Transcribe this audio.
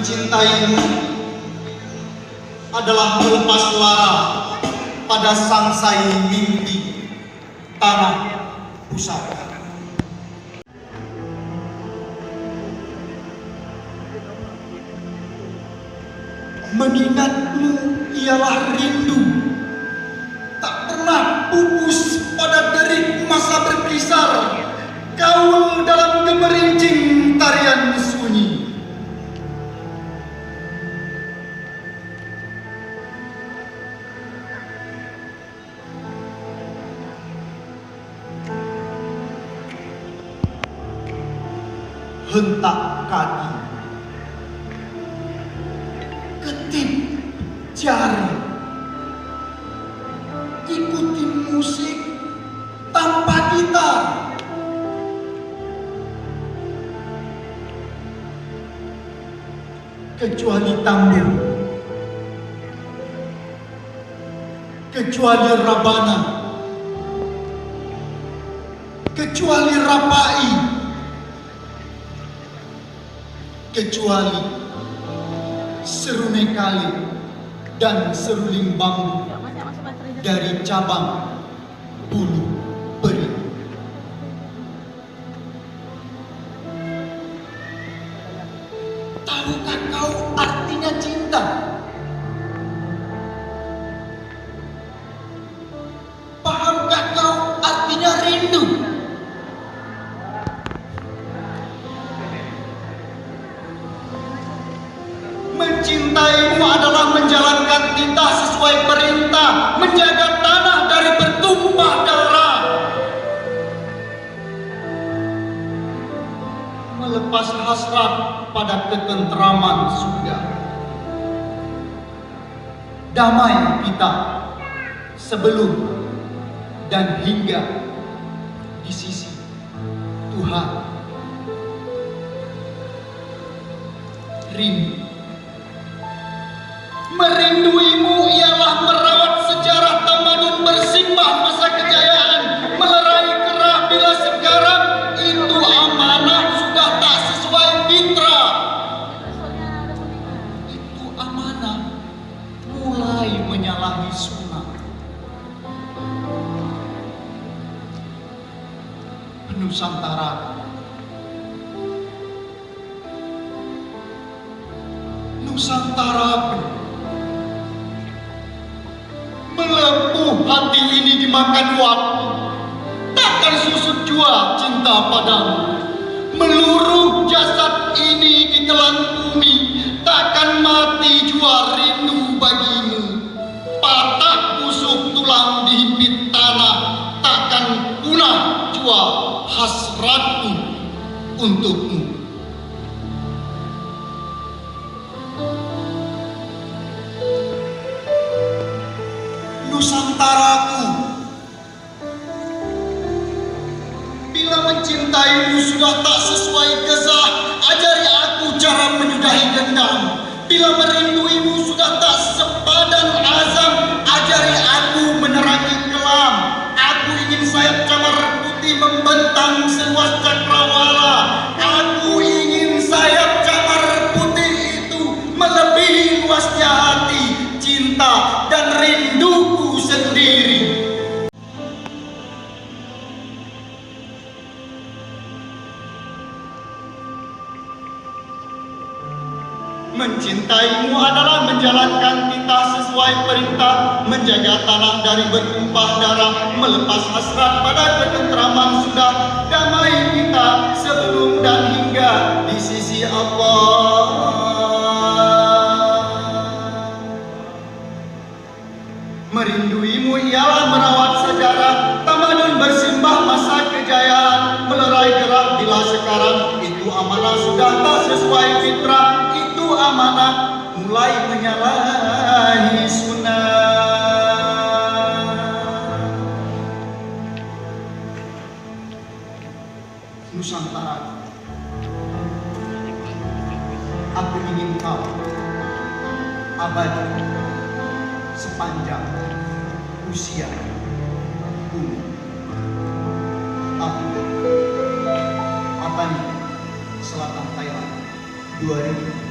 Mencintaimu adalah melepas lara pada sangsai mimpi tanah pusaka. Mengingatmu ialah rindu, tak pernah pupus pada derik masa berkisar, gaul dalam gemerincing tarian sunyi. Hentak kaki, ketip jari, ikuti musik tanpa gitar. Kecuali tambur, kecuali rabana, kecuali rapai, kecuali serune kali dan seruling bambu dari cabang bulu peri. Tahukah kau artinya cinta? Pahamkah kau artinya rindu? Mencintaimu adalah menjalankan titah sesuai perintah, menjaga tanah dari bertumpah darah, melepas hasrat pada ketentraman surga. Damai kita sebelum dan hingga di sisi Tuhan. Rindu, merinduimu ialah merawat sejarah tamadun bersimbah masa kejayaan, melerai kerah bila sekarang itu amanah sudah tak sesuai fitrah. Itu amanah mulai menyalahi sunnah. Nusantara, Nusantara melepuh hati ini dimakan waktu, takkan susut jua cinta padamu. Meluruh jasad ini ditelan bumi, takkan mati jua rindu bagimu. Patah busuk tulang dihimpit tanah, takkan punah jua hasratku untukmu. Nusantaraku, bila mencintaimu sudah tak sesuai gezah, ajari aku cara menyudahi dendam. Bila merinduimu sudah tak sepadan azam, ajari aku menerangi kelam. Aku ingin sayap camar putih membentang seluas cakrawala. Aku ingin sayap camar putih itu melebihi luasnya hati, cinta dan rinduku sendiri. Mencintaimu adalah menjalankan titah sesuai perintah, menjaga tanah dari bertumpah darah, melepas hasrat pada ketentraman sudah, damai kita sebelum dan hingga di sisi Allah. Merinduimu ialah merawat sejarah tamadun bersimbah masa kejayaan, melerai gerak bila sekarang itu amanah sudah tak sesuai fitrah. Itu amanah mulai menyalahi sunnah. Nusantara, aku ingin kau abadi sepanjang usia bumi. Aku, Apani, Selatan Thailand, 2000.